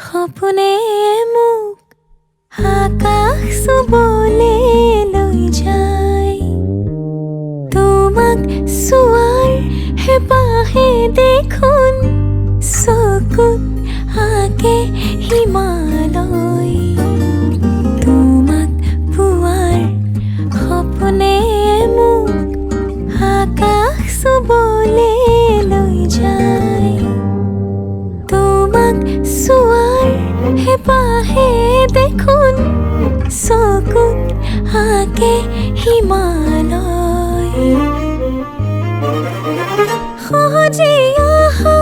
সপোনে মোক আকাশ চুবলে লৈ যায়, তোমাক চোৱাৰ হেঁপাহে দেখোন চকুত আঁকে হিমালয়। তোমাক পোৱাৰ সপোনে মোক আকাশ চুবলে লৈ যায়, তোমাক চোৱাৰ হেঁপাহে দেখোন চকুত আঁকে হিমালয়। সহজে আহা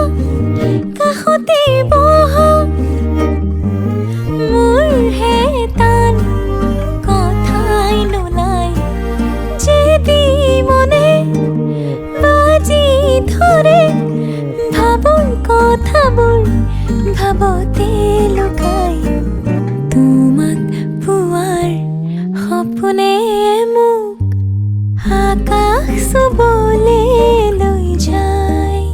কাষতে বহা, মোৰ হে টান কথাই নোলাই, যেদি মনে বাজি ধৰে ভাবৰ কথাবোৰ ভাবতে লুকাই। তোমাক পোৱাৰ সপোনে মোক আকাশ চুবলে লৈ যায়।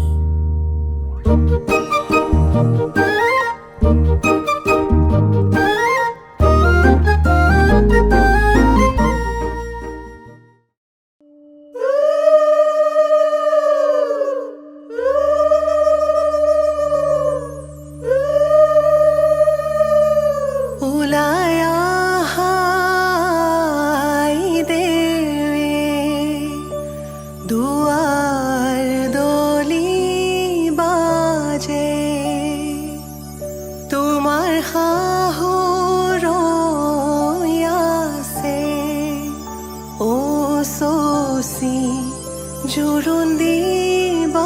জোৰোণ দিব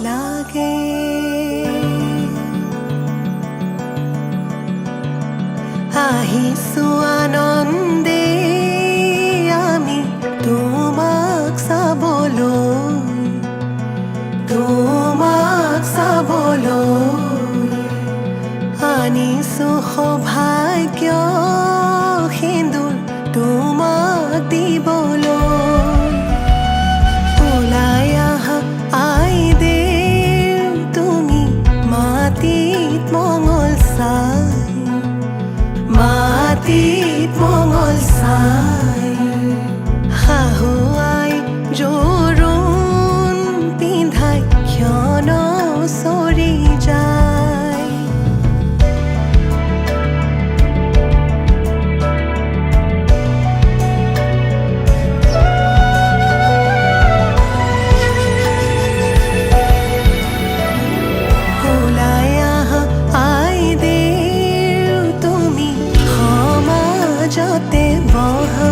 লাগে, আহিছো আনন্দে আমি তোমাক চাবলৈ, তোমাক চাবলৈ আনিছো সৌভাগ্য সিন্দুৰ তোমাক দিবলৈ। মাটিত মঙল চাই শাহুৱাই জোৰোণ পিন্ধাই ক্ষণ চৰি যায়। ওলাই আহা আইদেউ তুমি সমাজতে বহা,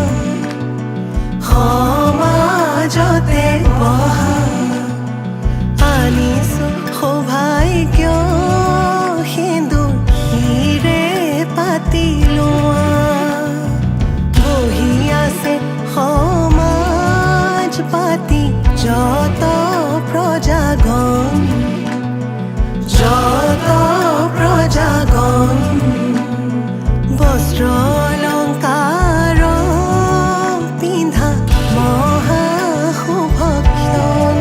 সমাজতে বহা আনিছো সৌভাগ্য সিন্দুৰ হিৰে পাতি লোৱা। বহি আছে সমাজ পাতি যত প্ৰজাগণ, যত প্ৰজাগণ বস্ত্ৰ অলংকাৰ পিন্ধা মহা শুভক্ষণ।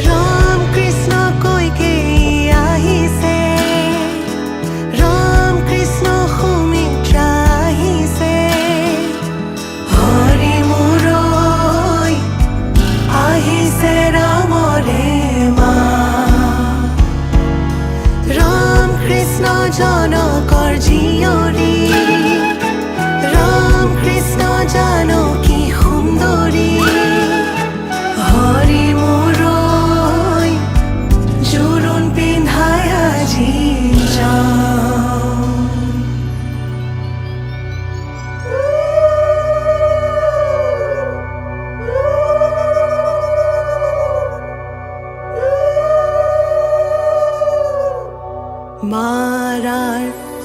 ৰাম কৃষ্ণ কৈকে আহিছে, ৰাম কৃষ্ণ সুমিত্ৰা আহিছে, হৰি মূৰৈ আহিছে ৰামৰে মা। ৰাম কৃষ্ণ জনকৰ জীয়ৰী, ৰাম কৃষ্ণ জানকী সুন্দৰী, হৰি মাৰাৰ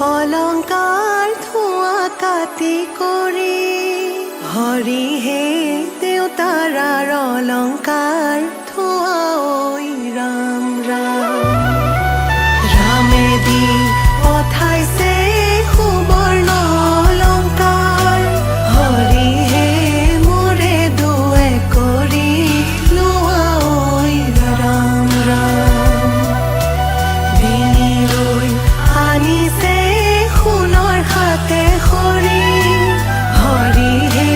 অলংকাৰ ধোঁৱা কাটি কৰি হৰিহে দেউতাৰাৰ অলংকাৰ ধোঁৱা ঐ ৰাম ৰাম ৰামেদি পঠাইছে সুবৰ্ণ অলংকাৰ হৰিহে মোৰে দুৱে কৰি লোৱা ঐ ৰাম ৰাম বিনিলৈ আনিছে সোণৰ হাতে খৰি হৰিহে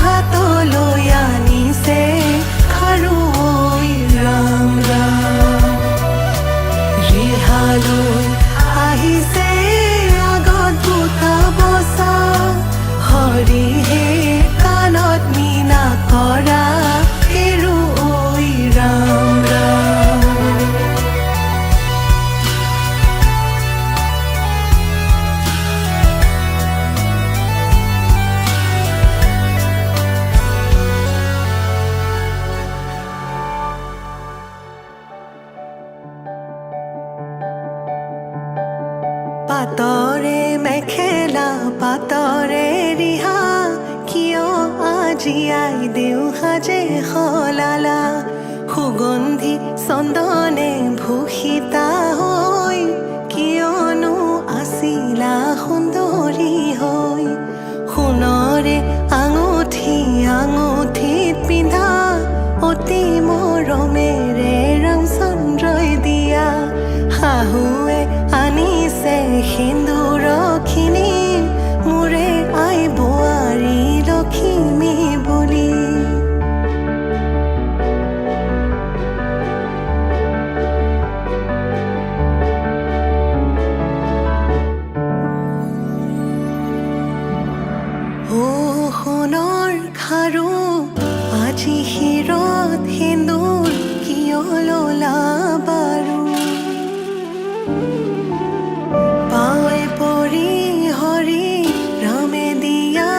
হাতলৈ আনিছে খাৰু ঐ ৰাম ৰাম ৰিহালৈ আহিছে আগত বুটা বচা হৰিহে কাণত মীনা কৰা হেৰু ঐ ৰাম ৰাম পাতৰে মেখেলা পাতৰে ৰিহা কিয় আজি আই দেউ সাজে সলালা সুগন্ধি চন্দনে ভূষিতা হৈ কিয়নো আছিলা সুন্দৰী হৈ সোণৰে আঙুঠি আঙুঠিত পিন্ধা অতি মৰমেৰে ৰামচন্দ্ৰই দিয়া শাহুৱে আনিছে সিন্দুৰখিনি মোৰে আই বোৱাৰী লখিমী বুলি ও সোণৰ খাৰু আজি শিৰত সিন্দুৰ কিয় ললা বাৰু পাৱে পৰি হৰি ৰামে দিয়া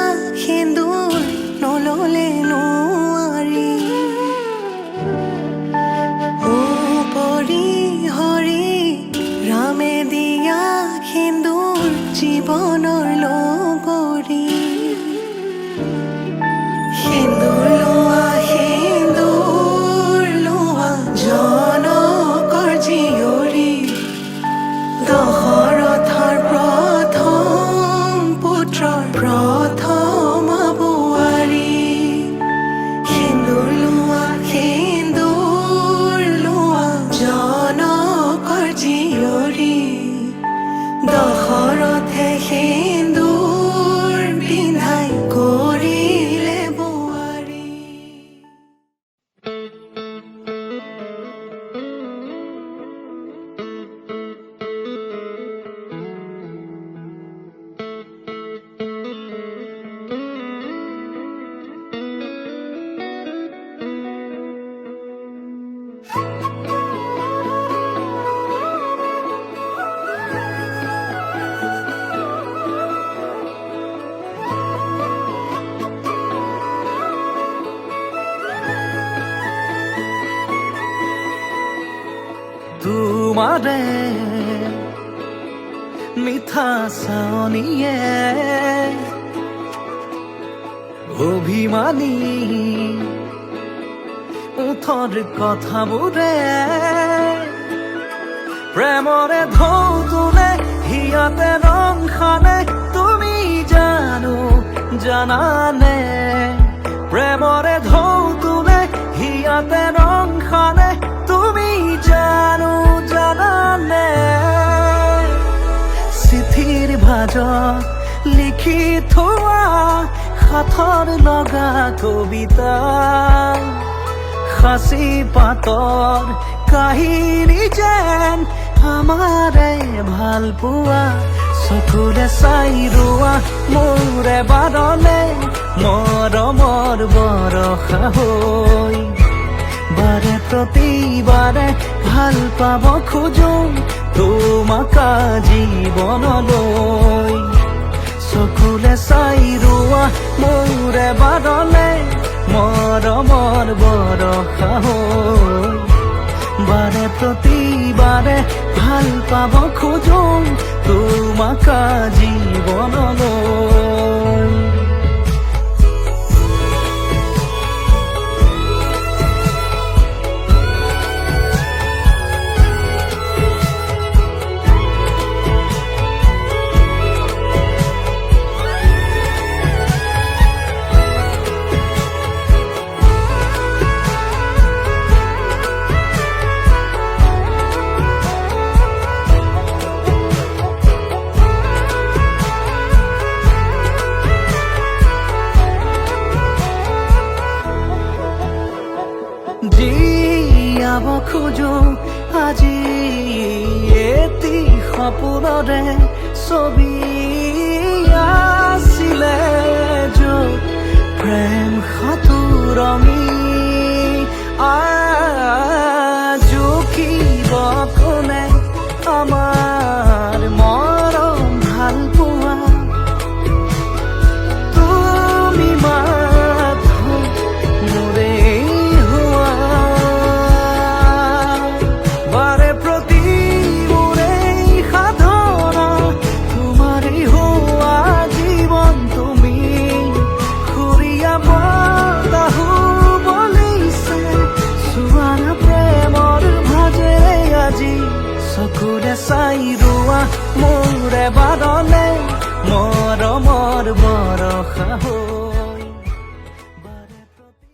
সিন্দুৰ নললে নোৱাৰি ও পৰি হৰি ৰামে দিয়া সিন্দুৰ জীৱনৰ লগৰী সিন্দুৰ লোৱা জনকৰ জীয়ৰী দশৰথৰ প্ৰথম পুত্ৰৰ প্ৰথম বোৱাৰী সিন্দুৰ লোৱা জনকৰ জীয়ৰী দশৰথে সিন্দুৰ পিন্ধাই কৰিলে বোৱাৰী তোমাৰে মিঠা চাৱনিয়ে অভিমানী ওঠৰ কথাবোৰে প্ৰেমৰে ঢৌ তোলে হিয়াতে ৰং সানে তুমি জানানে প্ৰেমৰে ঢৌ তোলে হিয়াতে ৰং সানে তুমি জানানে চিঠিৰ ভাজত লিখি থোৱা হাতৰ লগা কবিতা সাঁচি পাতৰ কাহিনী যেন আমাৰে ভাল পোৱা চকুৰে চাই ৰোৱা মোৰে বাৰলে মৰমৰ বৰষা হৈ বাৰে প্ৰতিবাৰে ভাল পাব খোজো তোমাক জীৱনলৈ চকুৰে চাই ৰোৱা মোৰে বাৰলে মৰমৰ বৰষা হৈ বাৰে প্ৰতিবাৰে ভাল পাব খোজো থাকা জীৱনলৈ জীয়াব খোজো আজি এটি সপোনৰে ছবি আছিলে য'ত প্ৰেম সাঁতুৰমি জুখিব কোনে আমাৰ মৰম ভাল পোৱা তুমি মাথো মোৰে চকুৰে চাই ৰোৱা মোৰে বাৰলে মৰমৰ বৰষা হৈ বাৰে প্ৰতি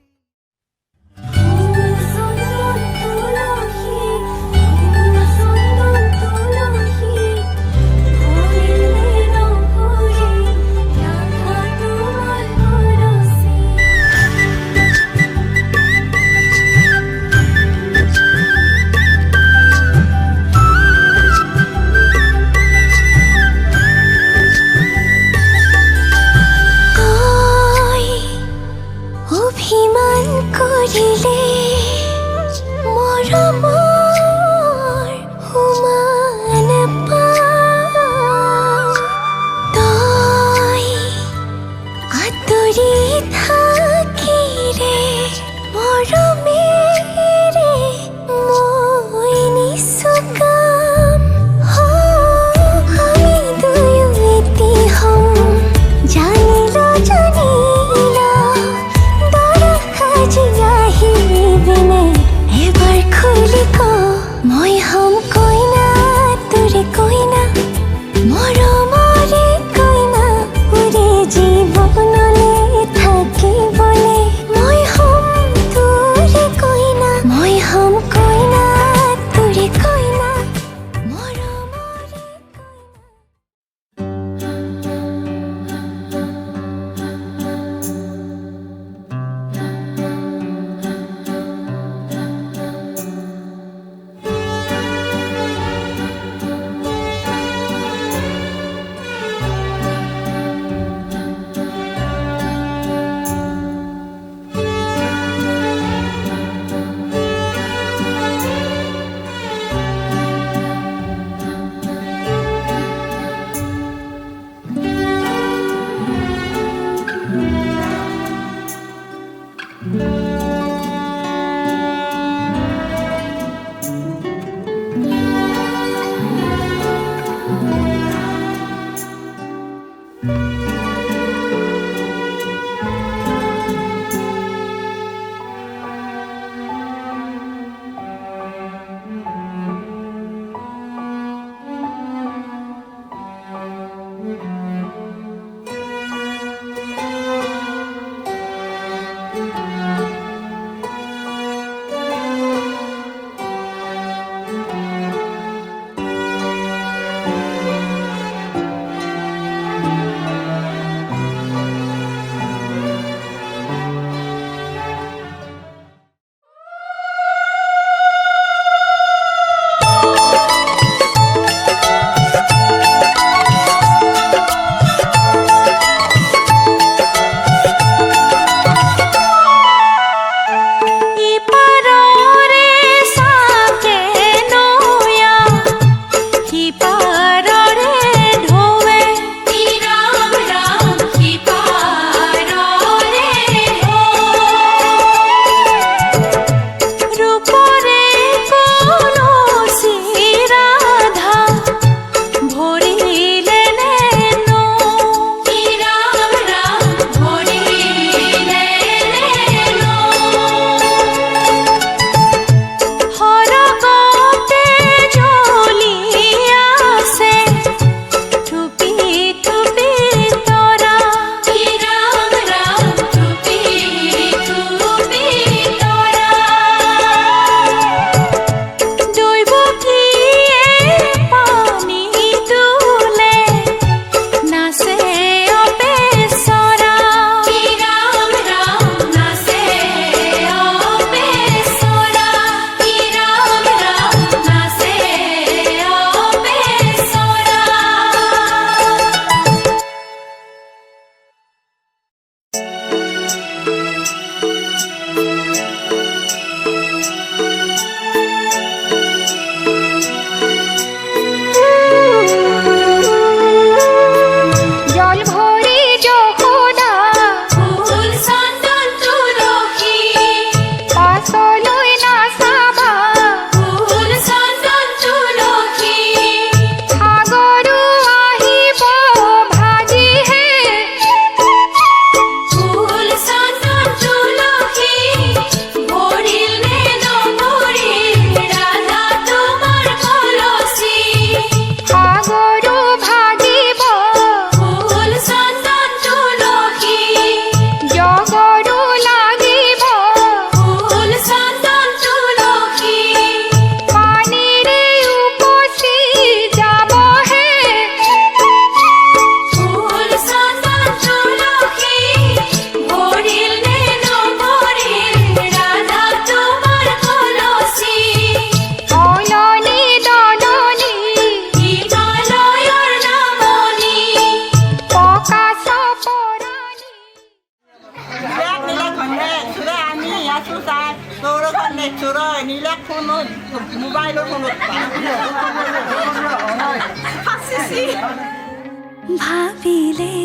ভাবিলে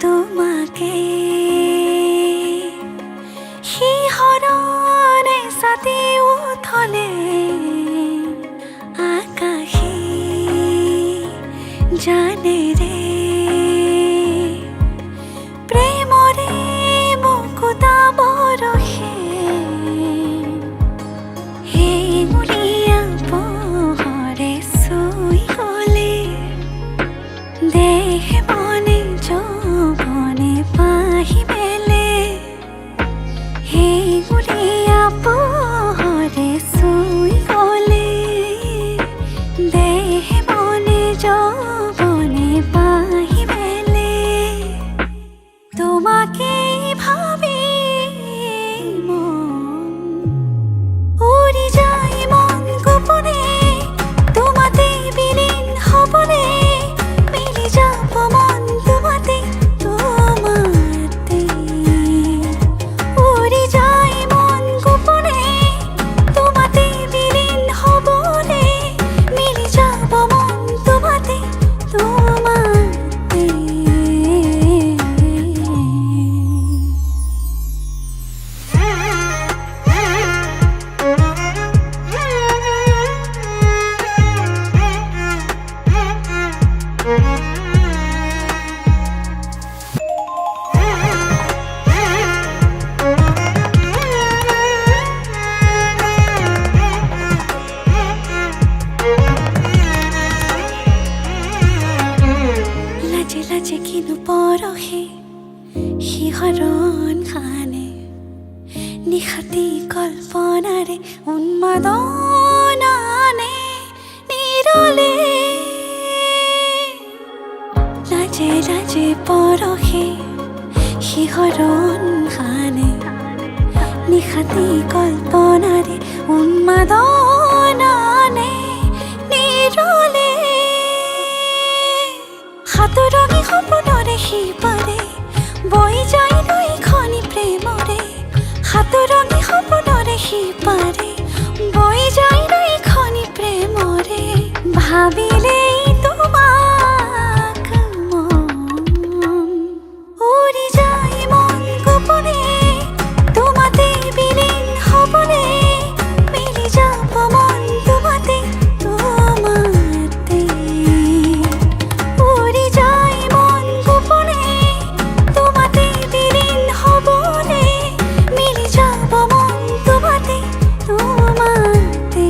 তোমাকে শিহৰণে ছাতি উঠলে আকাশে জানেৰে প্ৰেমৰে মুকুতা বৰষে সেই মুলিয়া পোহৰে চুই গলে দেহ মনে যৌৱনে পাহি মেলে সেই মুলিয়া পোহৰে চুই গলে দেহ মনে যৌৱনে পাহি মেলে তোমাকেই ভাবি মন উৰি যায় মন গোপনে তোমাতে বিলীন হ'বনে মিলি যাব মন তোমাতে তোমাতে উৰি যায় মন গোপনে তোমাতে বিলীন হ'বনে মিলি যাব মন তোমাতে তোমাতে লাজে লাজে কিনো পৰহে শিহৰণ খানে নিশাতি কল্পনাৰে উন্মাদনানে নিৰলে লাজে লাজে পৰহে শিহৰণ খানে নিশাতি কল্পনাৰে উন্মাদনানে নিৰলে সাতৰঙী সপোনৰে সিপাৰে বৈ যায় নৈখনি প্ৰেমৰে সাতৰঙী সপোনৰে সিপাৰে বৈ যায় নৈখনি প্ৰেমৰে ভাবিলেই তোমাক মন উৰি যায় মন গোপনে তোমাতে বিলীন হ'বনে মিলি যাব মন তোমাতে তোমাতে উৰি যায় মন গোপনে তোমাতে বিলীন হ'বনে মিলি যাব মন তোমাতে তোমাতে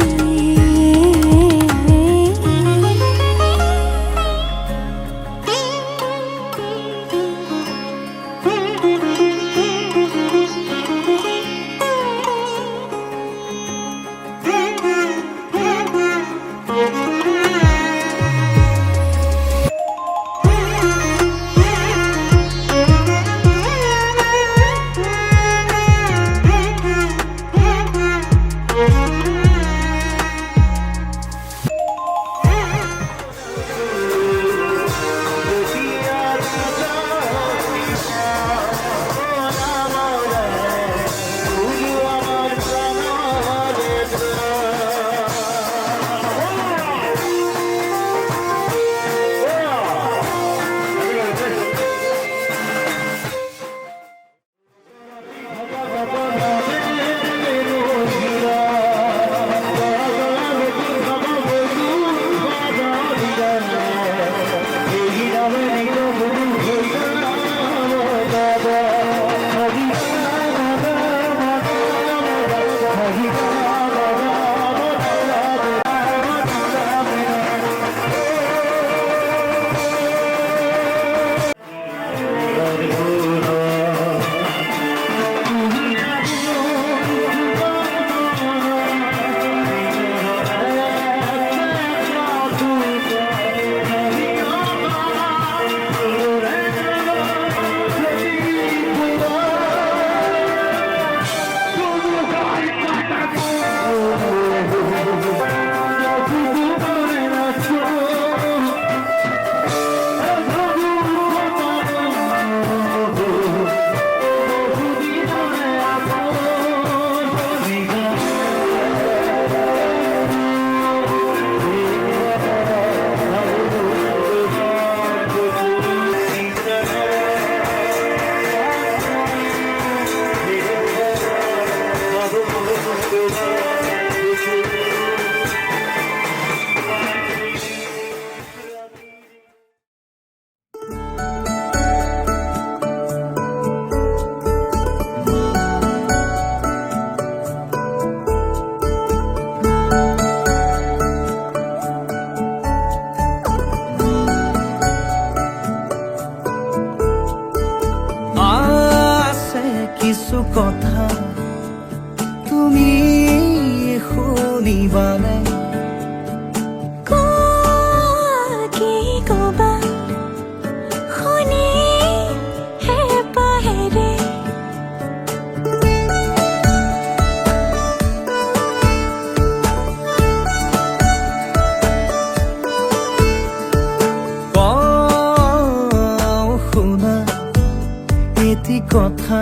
কথা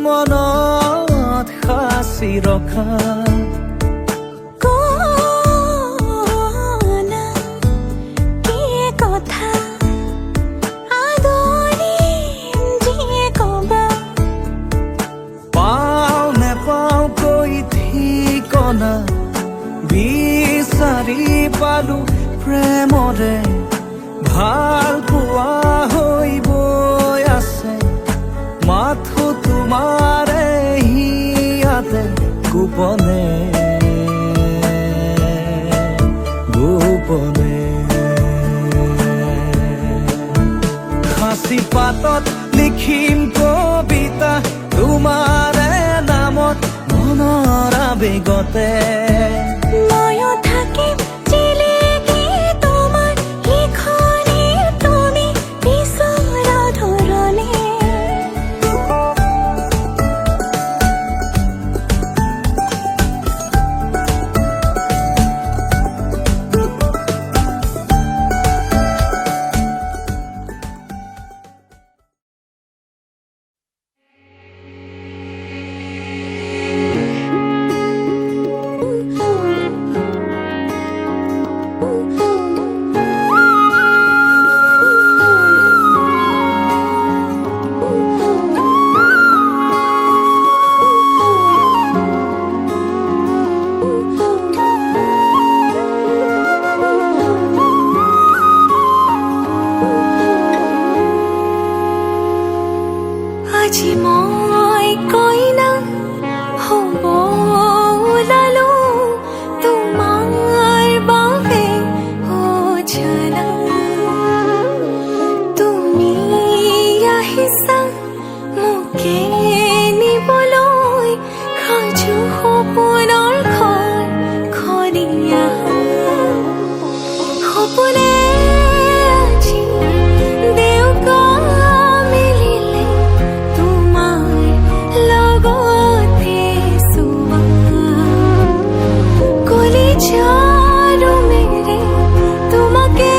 মনত সাঁচি ৰখা কোনা কি কথা আদৰিম যিয়ে ক'বা পাওঁ নেপাওঁ কৈ ঠিকনা বিচাৰি পালো প্ৰেমৰে ভাল পোৱা হৈ বৈ আছে মাথো তোমাৰে হিয়াতে গোপনে গোপনে সাঁচি পাতত লিখিম কবিতা তোমাৰে নামত মনৰ আবেগতে ময়ো থাকিম জিলিকি তোমাৰ ইখনে তুমি বিচৰা ধৰণে আজি মই কইনা হ'ব ওলালো তোমাৰ বাবে জানা তুমি আহিছা মোকে নিবলৈ সাজু সপোনৰ ঘৰ খনিয়া সপোনে আজি দেউকা মিলিলে তোমাৰ লগতে চোৱা কলিজাৰো মেৰে তোমাকে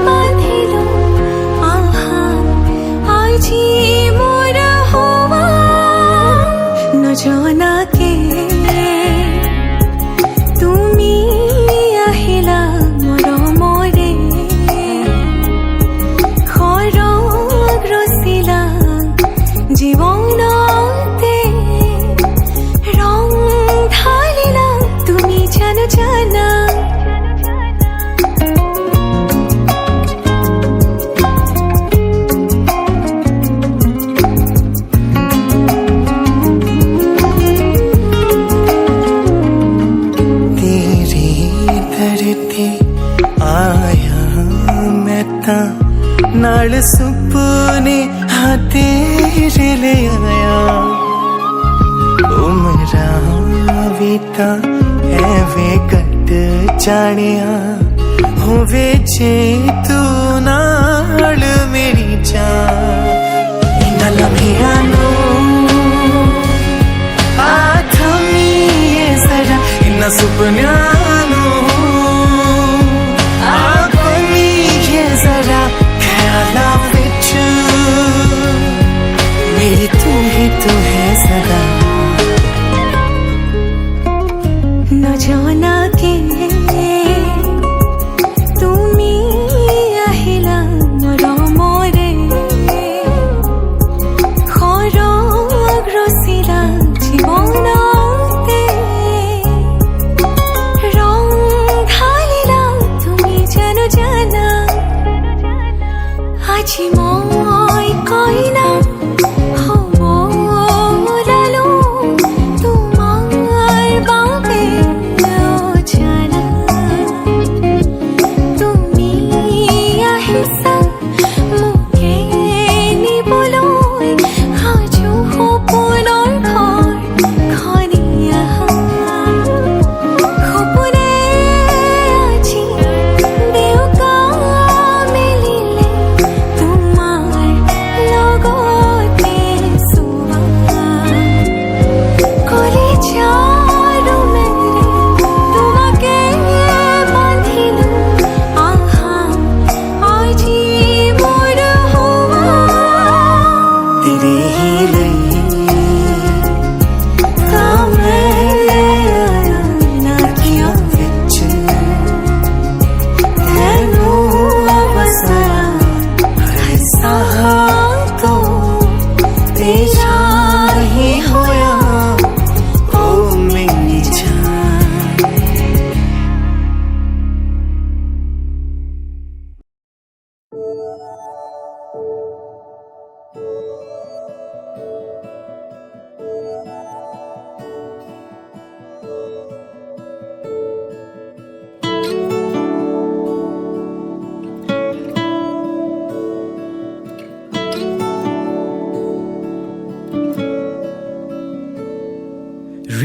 বান্ধিলো আহা আজি মোৰ হোৱা নজনাকে তুমি আহিলা মৰমৰে খৰগ ৰচিলা জীৱনতে ৰং ঢালিলা তুমি জানো জানা तेरी धरती आया मैं ता नाल सुपने हाँ तेरे ले आया उमरा बीता एवे कट जानिया होवे जे तू नाल मेरी जान इन्ना लम्हिया नो आथमीए जरा इन्ना सुपन्यानो आखमीए जरा ख्याला विच मेरी तू ही तू है सदा নজনাকে তুমি আহিলা মৰমৰে খৰগ ৰচিলা জীৱনতে ৰং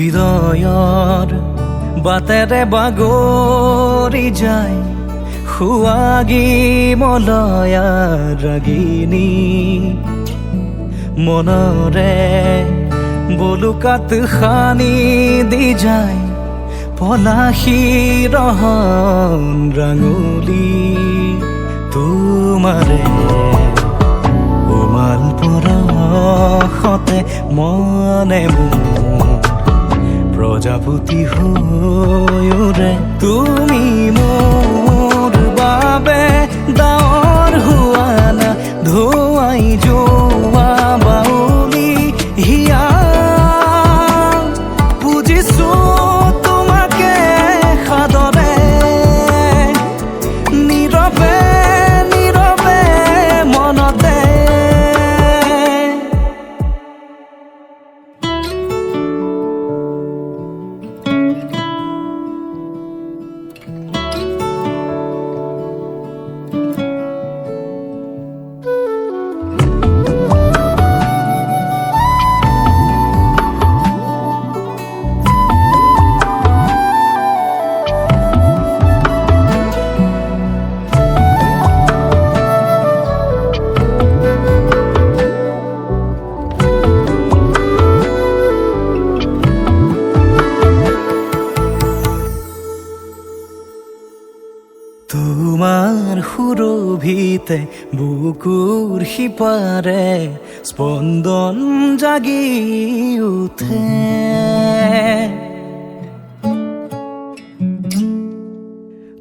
হৃদয়ৰ বাটেৰে বাগৰি যায় সুৱাগী মলয়া ৰাগিনী মনৰে বলুকাত খানি দি যায় পলাশী ৰহন ৰাঙলী তোমাৰে উমাল পৰশতে মনে মোৰ প্ৰজাপতি হৈৰে তুমি মোৰ বাবে ডাৱৰ হোৱা না ধুৱাই যোৱা বাউলি হিয়া বুজিছো তোমাকে সাদৰে নীৰৱে নীৰৱে মনতে তোমাৰ সুৰভিতে বুকুৰ সিপাৰে স্পন্দন জাগি উঠে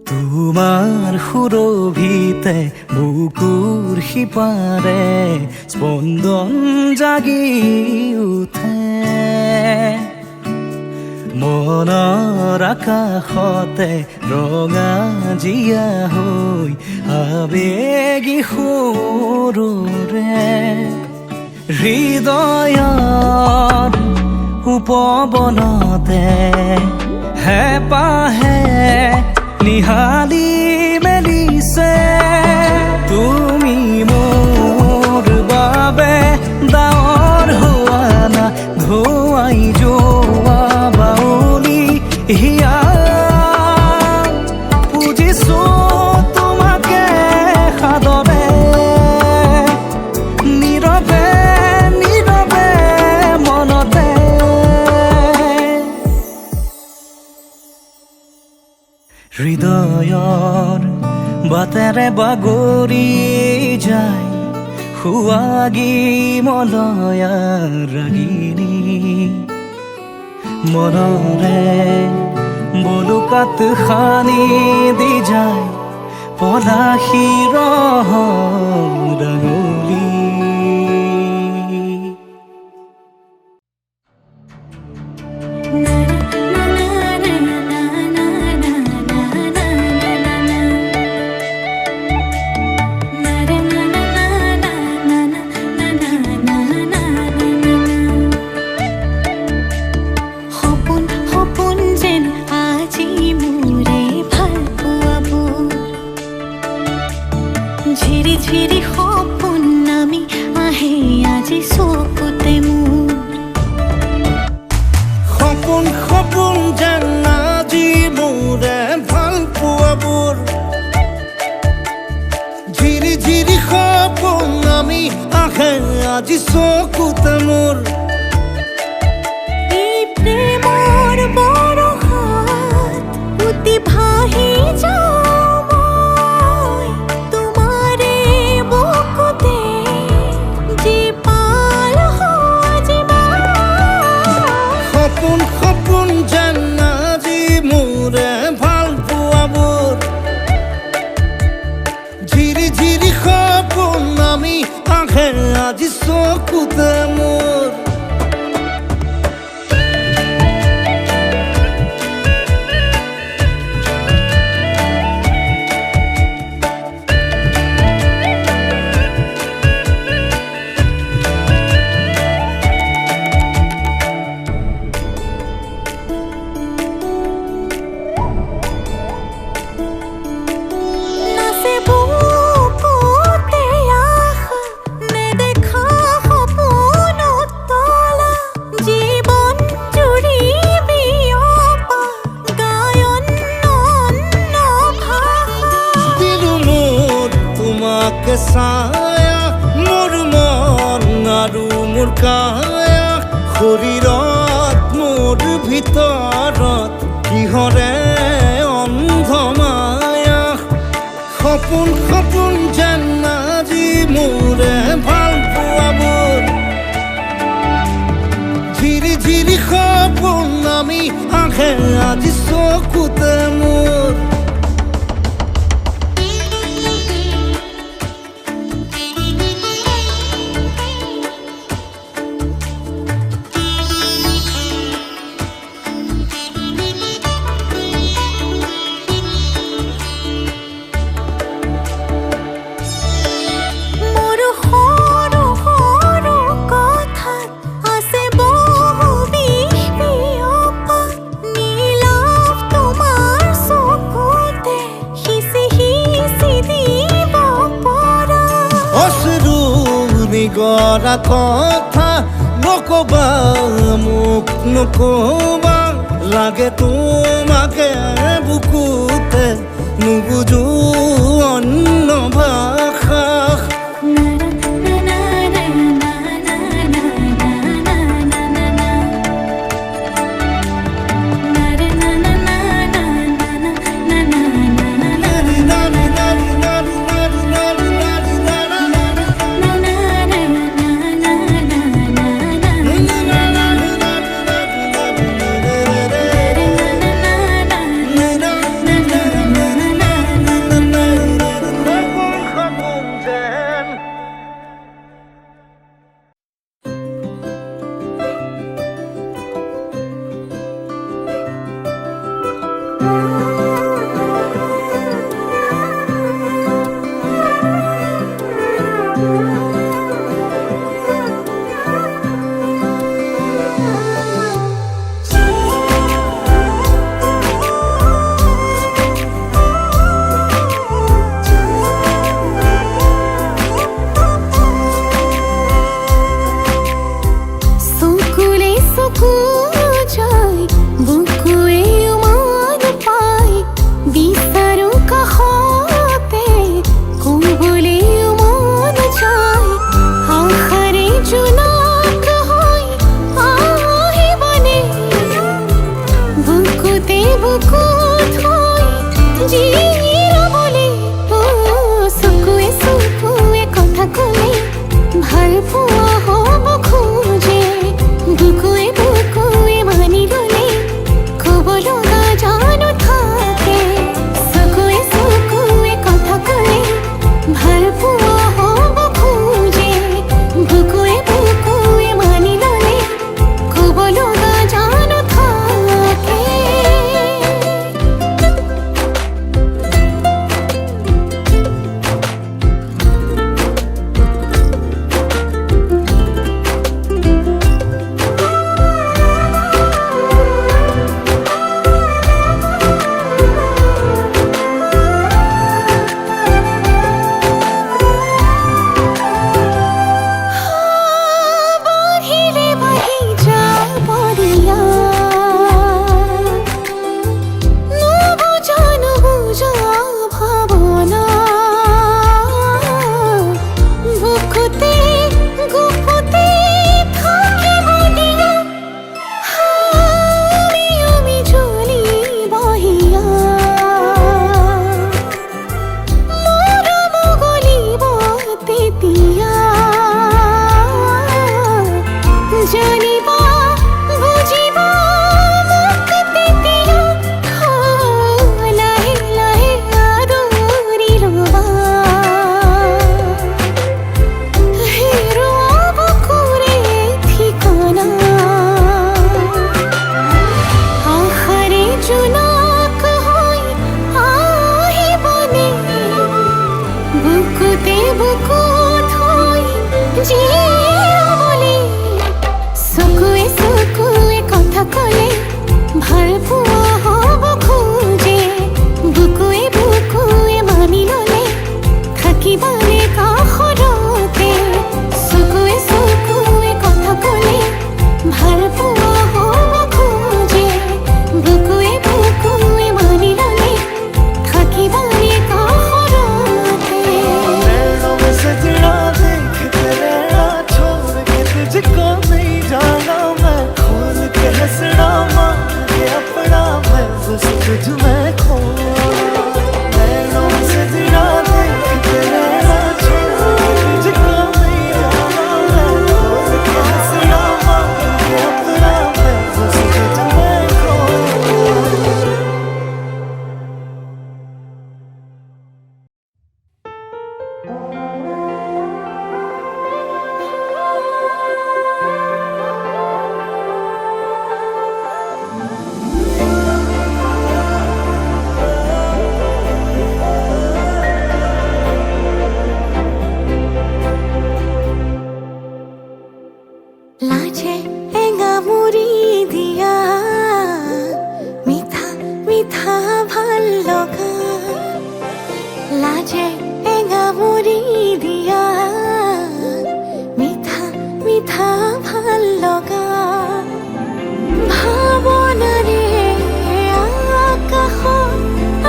তোমাৰ সুৰভিতে বুকুৰ সিপাৰে স্পন্দন জাগি উঠে মনৰ আকাশতে ৰঙা জীয়া হৈ আবেগী সুৰৰে হৃদয়ৰ উপবনতে হেঁপাহে নিহালি মেলিছে তুমি মোৰ বাবে ডাৱৰ হোৱা না ধুৱাই যোৱা বাউলি হিয়া বুজিছো তোমাকে সাদৰে নীৰৱে নীৰৱে মনতে হৃদয়ৰ বাটেৰে বাগৰি যায় সুৱাগী মলয়া ৰাগিনী মনৰে বলুকাত খানি দি যায় পলাশী ৰহন ৰাঙলী ঝিৰি ঝিৰি সপোন নামি আহে আজি চকুতে মোৰ সপোন সপোন যেন আজি মোৰে ভাল পোৱাবোৰ ঝিৰি ঝিৰি সপোন নামি আহে আজি চকুতে মোৰ এই প্ৰেমৰ বৰষাত উটি ভাহি যাওঁ মই তোমাৰে বুকুতে জীপাল সজিবা সপোন সপোন যেন আজি মোৰে ভাল পোৱাবোৰ ঝিৰি ঝিৰি সপোন নামি আহে আজি চকুতে মোৰ ছায়া মোৰ মন আৰু মোৰ কায়া শৰীৰত মোৰ ভিতৰত কিহৰে অন্ধ মায়া সপোন সপোন যেন আজি মোৰে ভাল পোৱাবোৰ ঝিৰি ঝিৰি সপোন আমি আহে আজি চকুতে মোৰ গৰা কথা নকবা মোক নকবা লাগে তোমাকে বুকুতে নুবুজো অন্য ভাষা যে এঙামুৰি দিয়া মিঠা মিঠা ভাল লগা ভাৱনাৰে আকাশত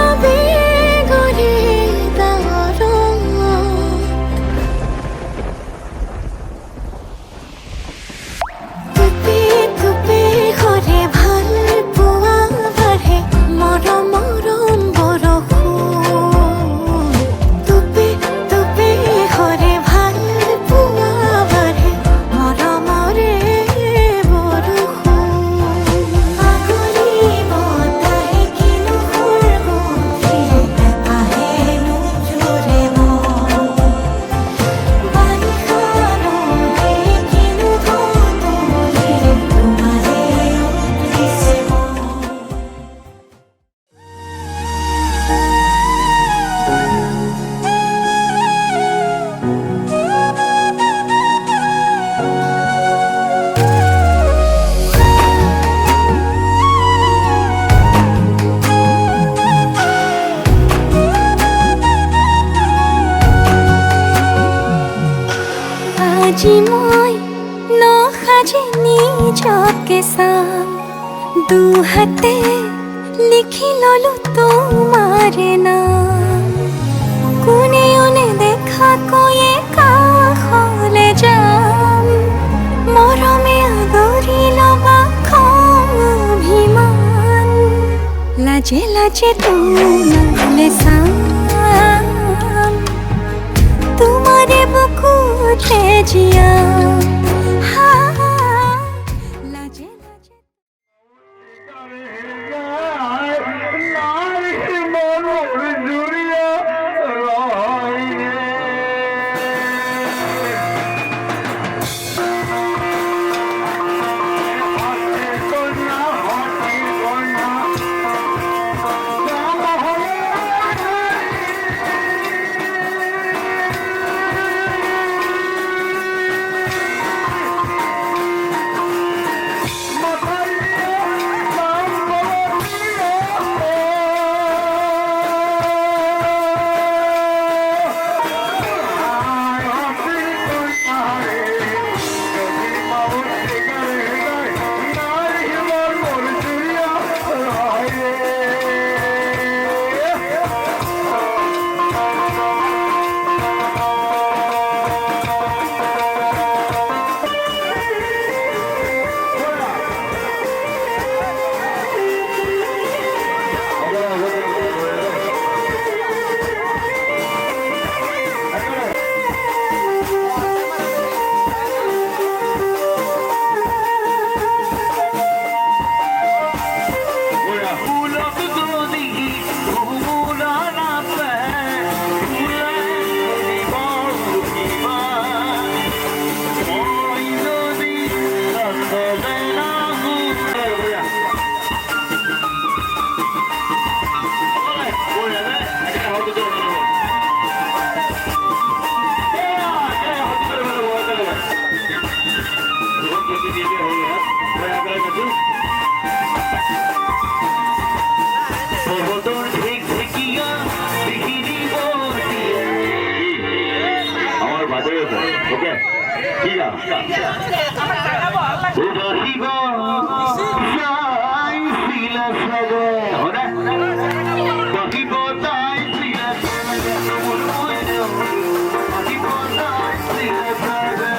আবেগৰে ডাৱৰত টুপি টুপি সৰে ভাল পোৱা বাঢ়ে মৰম মৰম বৰষুণ টুপি টুপি সৰে ভাল পোৱা বাঢ়ে মৰমৰে বৰষুণ আগলি বতাহে কিনো সুৰগুন্থিলে আহে নোজোৰে মন বাৰিষা ৰঙে কিনো ঢৌতলিলে তোমাৰে উঠিছে মন আজি মই নসাজি নিজকে চাম দুহাতে লিখি ললো তোমাৰে নাম কোনেও নেদেখাকৈয়ে কাষলে যাম মৰমে আদৰি লবা খং অভিমান লাজে লাজে তোমালে চাম তোমাৰে বুকুতে জীয়াম লাজে লাজে ওকে ঠিক আছে উদাসীব চাইছিল চাগে হয়নে বহিব চাইছিল বহিব চাইছিল চাগে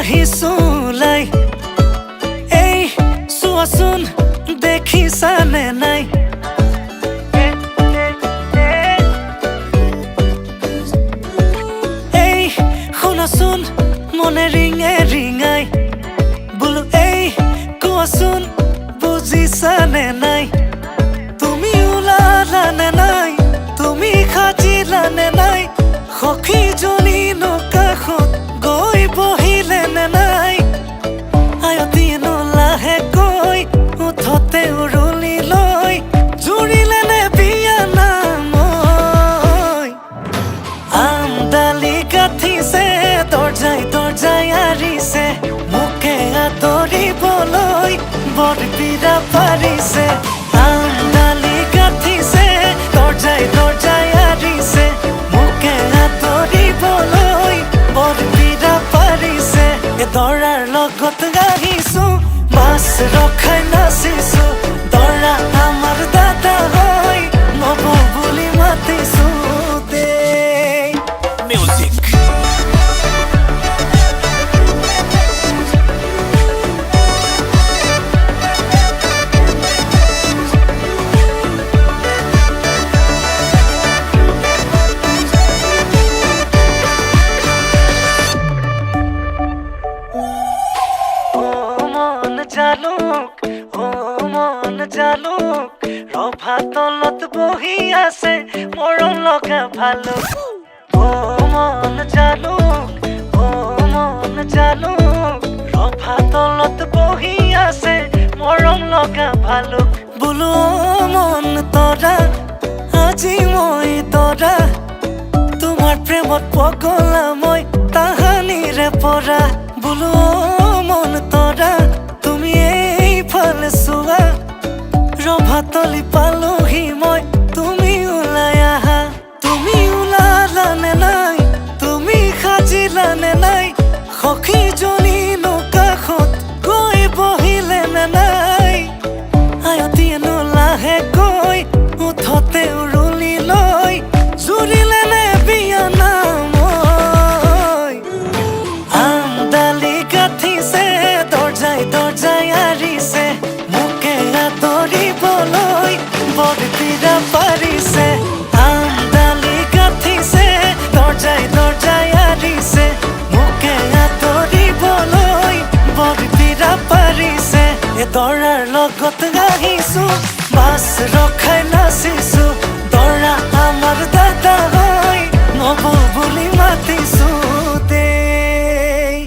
আহিছোলাই এই চোৱাচোন দেখিছানে নাই এই শুনাচোন মনে ৰিঙে ৰিঙাই বোলো এই কোৱাচোন বুজিছানে নাই তুমি ওলালানে নাই তুমি সাজিলানে নাই সখীজনী কাষত গৈ বহিলেনে নাই আয়তীনো লাহেকৈ উঠতে উৰুলি লৈ জুৰিলেনে বিয়া নামৈ আমডালি গাঠিছে দৰ্জাই দৰ্জাই আৰিছে মোকে আদৰিবলৈ বৰবিৰা পাৰিছে আমডালি গাঠিছে দৰ্জাই দৰ্জাই আৰিছে মোকে আদৰিবলৈ বৰবিৰা পাৰিছে দৰাৰ লগত গাহিছো মাছ ৰখাই নাচিছো দৰা আমাৰ দাদা হয় নব বুলি মাতিছো দেই মিউজিক জালুক ৰভা তলত বহি আছে মৰম লগা ভালুক অ মন জালুক ৰভা তলত বহি আছে মৰম লগা ভালুক বোলো মন তৰা আজি মই তৰা তোমাৰ প্ৰেমত পগলা মই তাহানিৰে পৰা বোলো মন তৰা তুমি এইফালে চোৱা ৰভাতলি পালোহি মই তুমি ওলাই আহা তুমি ওলালানে নাই তুমি সাজিলানে নাই সখীজনী কাষত গৈ বহিলেনে নাই আয়তীনো লাহেকৈ উঠতে উৰুলি লৈ জুৰিলেনে বিয়া নামৈ আমডালি গাঠিছে দৰ্জাই দৰ্জাই আৰিছে মোকে আদৰিবলৈ বৰবিৰা পাৰিছে আমডালি গাঠিছে দৰ্জাই দৰ্জাই আৰিছে মোকে আদৰিবলৈ বৰবিৰা পাৰিছে দৰাৰ লগত গাহিছো মাছ ৰখাই নাচিছো দৰা আমাৰ দাদা হয় নব বুলি মাতিছো দেই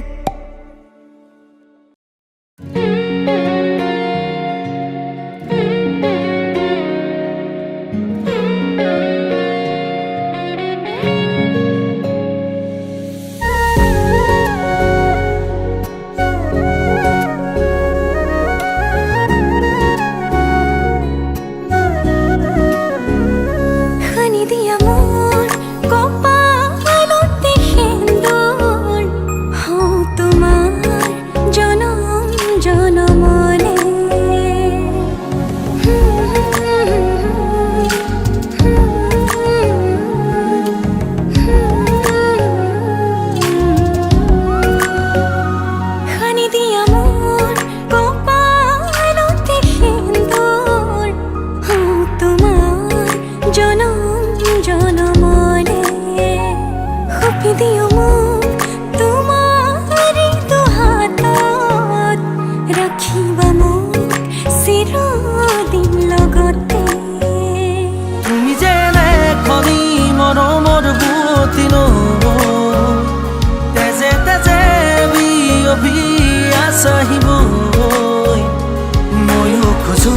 ময়ো খোজো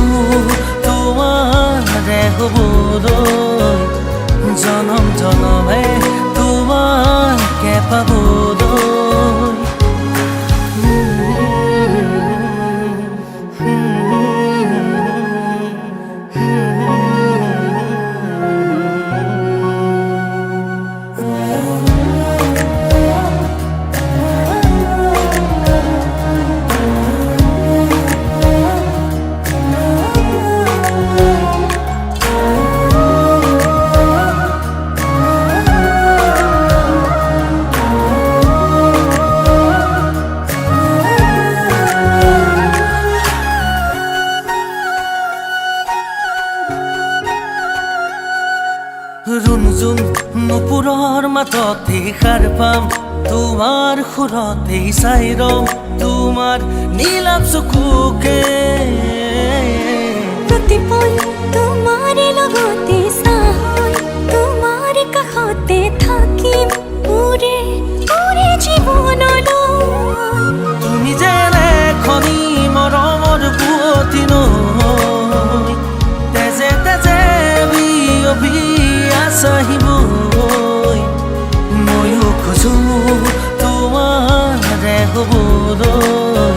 তোমাৰে হ'বলৈ জনম জনমে তোমাকে পাবলৈ ৰুণজুম নুপুৰৰ মাততে সাৰ পাম তোমাৰ সুৰতে চাই ৰম তোমাৰ নীলাভ চকুকে প্ৰতিপল তোমাৰ লগতে চাই তোমাৰ কাষতে থাকিম পুৰে পুৰে জীৱনলৈ তুমি যেনে খনি মৰমৰ বুৱতী নৈ তেজে তেজে বিয়পি আছাহিবৈ ময়ো খোজো তোমাৰে হ'বলৈ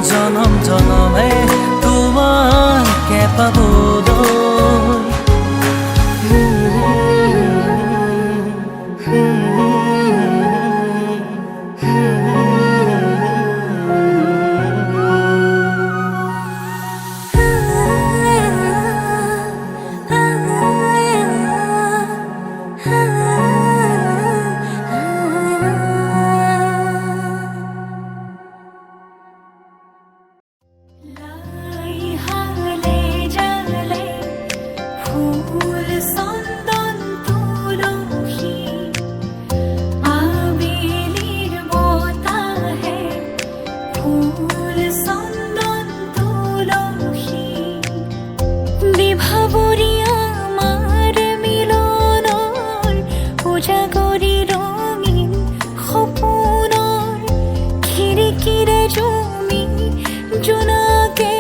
জনম জনমে তোমাকে পাবলৈ লাই হালে জালে ফুল চন্দন তুলসী আবেলির বতাহে ফুল চন্দন তুলসী বিভাবরী আমার মিলনৰ উজাগৰি ৰঙীন সপোনৰ খিৰিকীৰে জমি জোনাকে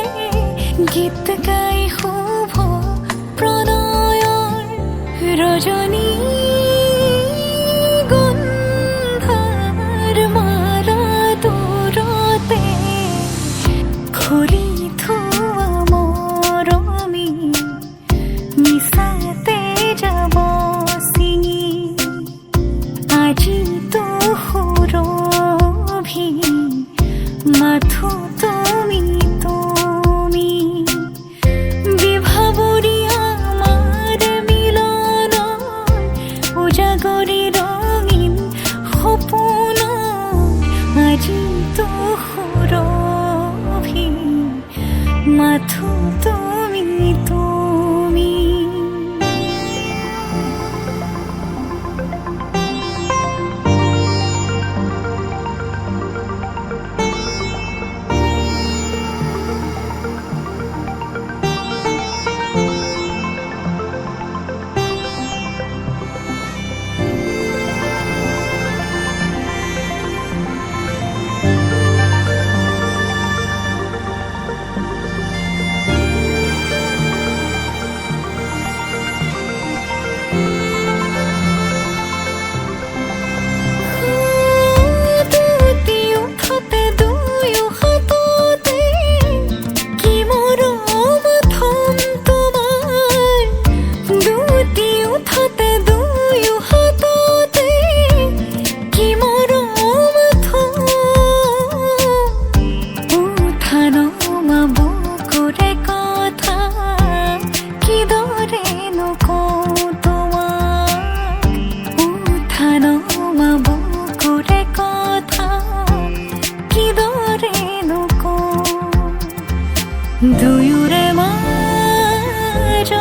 গীত গাই শুভ প্ৰণয়ৰ ৰজনী গন্ধাৰ মাৰা দূৰতে খুলি থোৱা মৰমী মিছাতে যাব ছিঙি আজিতো সুৰভি মাথো তুমি তুমি বিভাবৰী আমাৰ মিলন উজাগৰি ৰঙিন সপোন আজি তো সুৰভি মাথো তুমি তুমি দুয়োৰে মাজৰ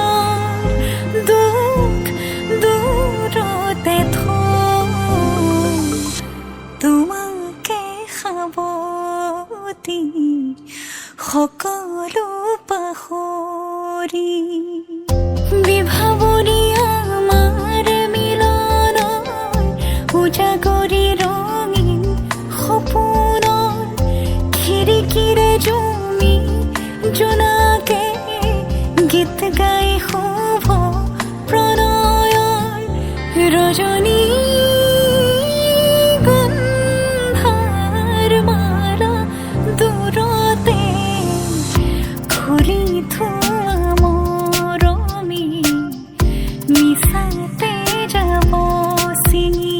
দুখ দূৰতে থৈ তোমাকে সাৱতি সকলো পাহৰি বিভাবৰী আমাৰ মিলনৰ উজাগৰি ৰঙীন সপোনৰ খিৰিকীৰে জমি জোনাকে গীত গাই শুভ প্ৰণয়ৰ ৰজনী গন্ধাৰ মাৰা দূৰতে খুলি থোৱা মৰমী মিছাতে যাব ছিঙি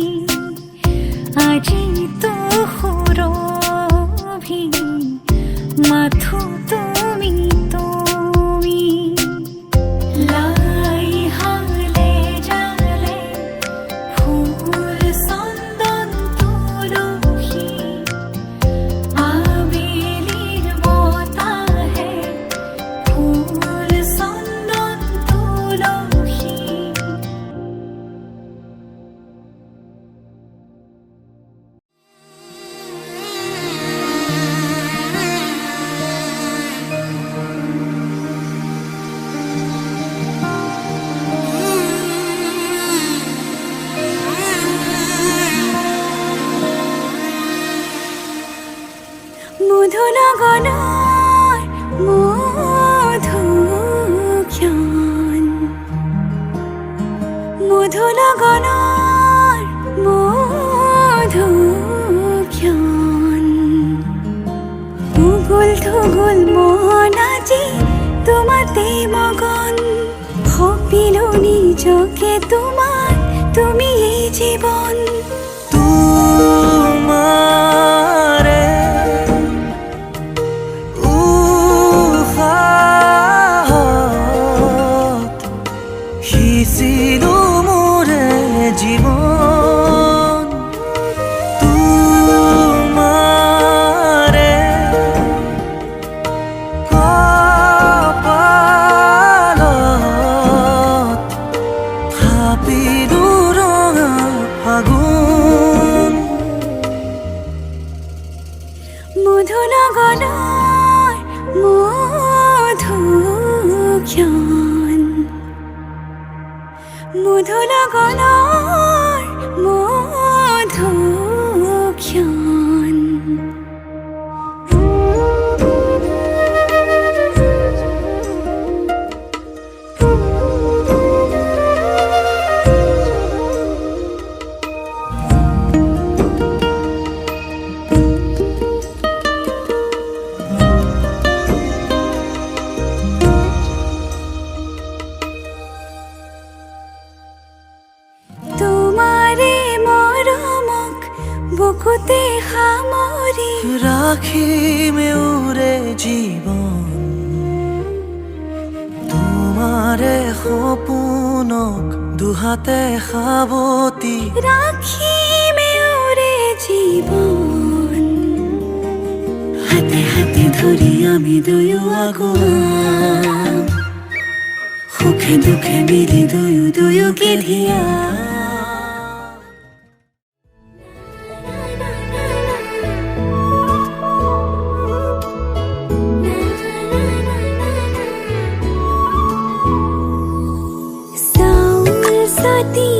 আজিতো সুৰভি মাথো তুমি তুমি লাই হালে জালে ফুল চন্দন তুলসী আবেলিৰ বতাহে ফুল চন্দন তুলসী মধু লগনৰ মধুক্ষণ উগুল থুগুল মন আজি তোমাতে মগন সপিলো নিজকে তোমাক তুমি এই জীৱন তোমাৰে উশাহত সিঁচিলো মোৰে জীৱন তোমাৰে কপালত থাপিলো ৰঙা ফাগুন মধু লগনৰ মধুক্ষণ মধু লগনৰ মধুক্ষণ তোমাৰে মৰমক বুকুতে সামৰি ৰাখিমে উৰে জীৱন তোমাৰে সপোনক দুহাতে সাৱটি ৰাখিমে উৰে জীৱন হাতে হাতে ধৰি আমি দুয়ো আগুৱাম সুখে দুখে মিলি দুয়ো দুয়োকে ধিয়া চাউল চাতি